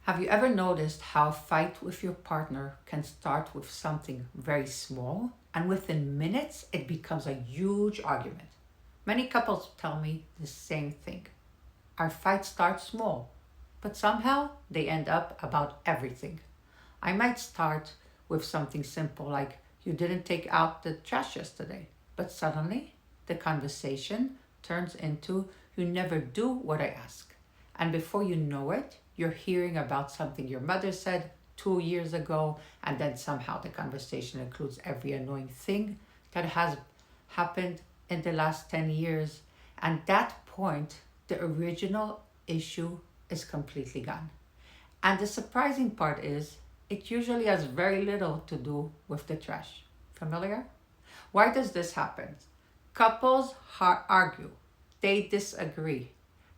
Have you ever noticed how a fight with your partner can start with something very small and within minutes it becomes a huge argument? Many couples tell me the same thing. Our fights start small, but somehow they end up about everything. I might start with something simple like, you didn't take out the trash yesterday, but suddenly the conversation turns into, you never do what I ask. And before you know it, you're hearing about something your mother said 2 years ago, and then somehow the conversation includes every annoying thing that has happened in the last 10 years. And at that point, the original issue is completely gone. And the surprising part is, it usually has very little to do with the trash. Familiar? Why does this happen? Couples argue, they disagree.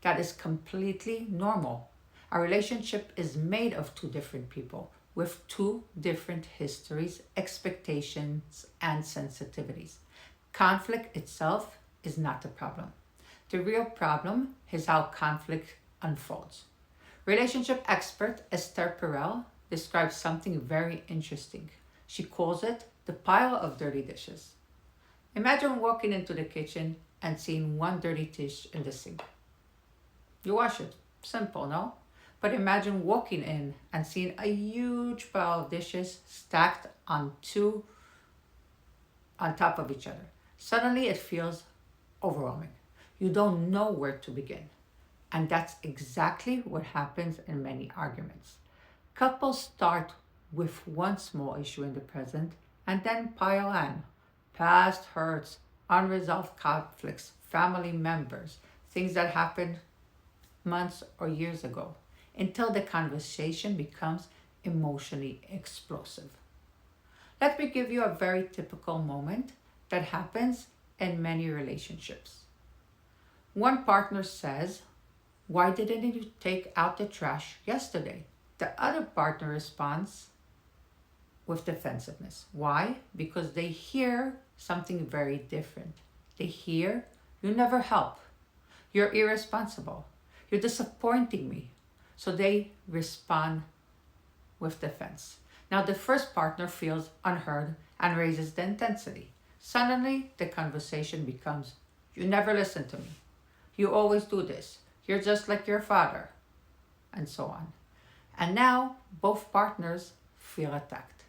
That is completely normal. A relationship is made of two different people with two different histories, expectations, and sensitivities. Conflict itself is not the problem. The real problem is how conflict unfolds. Relationship expert Esther Perel describes something very interesting. She calls it the pile of dirty dishes. Imagine walking into the kitchen and seeing one dirty dish in the sink. You wash it. Simple, no? But imagine walking in and seeing a huge pile of dishes stacked on top of each other. Suddenly it feels overwhelming. You don't know where to begin. And that's exactly what happens in many arguments. Couples start with one small issue in the present and then pile on past hurts, unresolved conflicts, family members, things that happened months or years ago, until the conversation becomes emotionally explosive. Let me give you a very typical moment that happens in many relationships. One partner says, "Why didn't you take out the trash yesterday?" The other partner responds with defensiveness. Why? Because they hear something very different. They hear, "You never help. You're irresponsible. You're disappointing me." So they respond with defense. Now the first partner feels unheard and raises the intensity. Suddenly the conversation becomes, "You never listen to me. You always do this. You're just like your father," and so on. And now both partners feel attacked.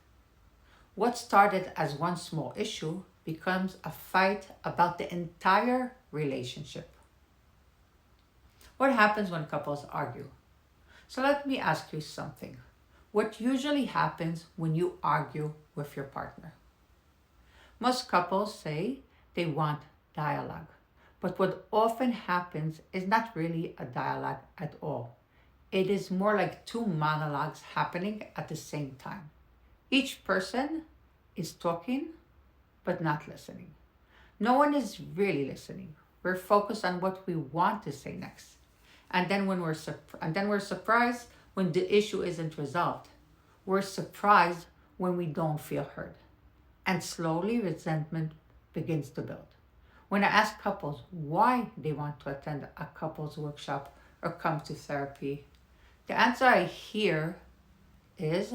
What started as one small issue becomes a fight about the entire relationship. What happens when couples argue? So let me ask you something. What usually happens when you argue with your partner? Most couples say they want dialogue, but what often happens is not really a dialogue at all. It is more like two monologues happening at the same time. Each person is talking, but not listening. No one is really listening. We're focused on what we want to say next. And then we're surprised when the issue isn't resolved. We're surprised when we don't feel heard. And slowly resentment begins to build. When I ask couples why they want to attend a couples workshop or come to therapy, the answer I hear is,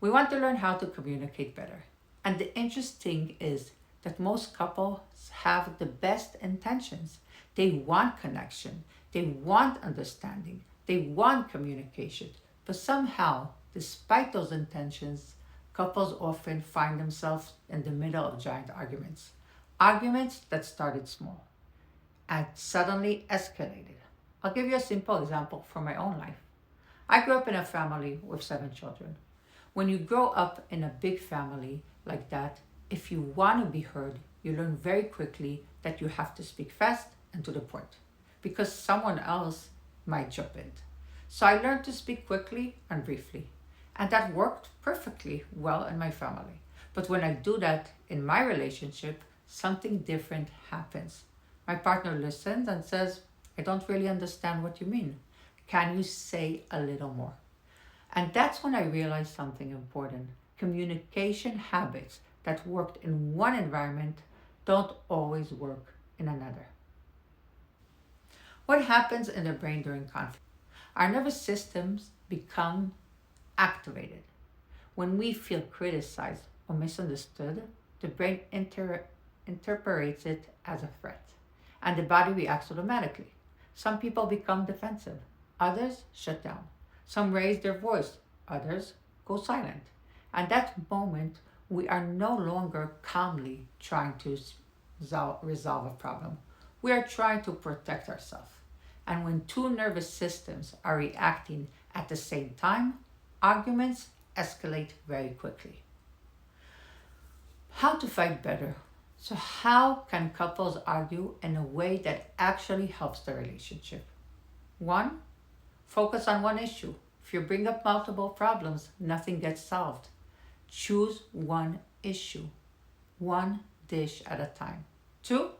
we want to learn how to communicate better. And the interesting is that most couples have the best intentions. They want connection, they want understanding, they want communication. But somehow, despite those intentions, couples often find themselves in the middle of giant arguments. Arguments that started small and suddenly escalated. I'll give you a simple example from my own life. I grew up in a family with 7 children. When you grow up in a big family like that, if you want to be heard, you learn very quickly that you have to speak fast and to the point, because someone else might jump in. So I learned to speak quickly and briefly, and that worked perfectly well in my family. But when I do that in my relationship, something different happens. My partner listens and says, "I don't really understand what you mean. Can you say a little more?" And that's when I realized something important. Communication habits that worked in one environment don't always work in another. What happens in the brain during conflict? Our nervous systems become activated. When we feel criticized or misunderstood, the brain interprets it as a threat, and the body reacts automatically. Some people become defensive, others shut down. Some raise their voice, others go silent. At that moment, we are no longer calmly trying to resolve a problem. We are trying to protect ourselves. And when two nervous systems are reacting at the same time, arguments escalate very quickly. How to fight better? So, how can couples argue in a way that actually helps the relationship? One, focus on one issue. If you bring up multiple problems, nothing gets solved. Choose one issue, one dish at a time. Two,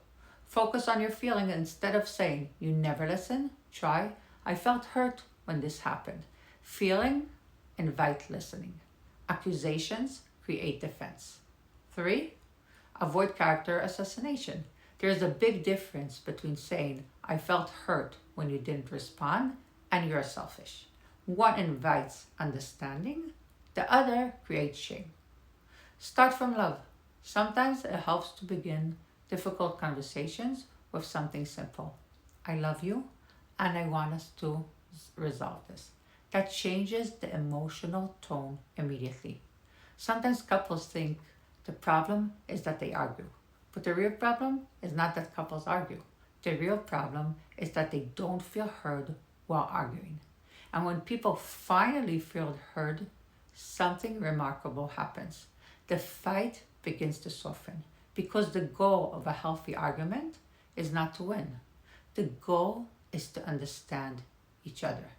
focus on your feeling instead of saying, "You never listen." Try, "I felt hurt when this happened." Feeling, invite listening. Accusations create defense. Three, avoid character assassination. There's a big difference between saying, "I felt hurt when you didn't respond," and "you're selfish." One invites understanding, the other creates shame. Start from love. Sometimes it helps to begin difficult conversations with something simple. "I love you and I want us to resolve this." That changes the emotional tone immediately. Sometimes couples think the problem is that they argue, but the real problem is not that couples argue. The real problem is that they don't feel heard while arguing. And when people finally feel heard, something remarkable happens. The fight begins to soften because the goal of a healthy argument is not to win. The goal is to understand each other.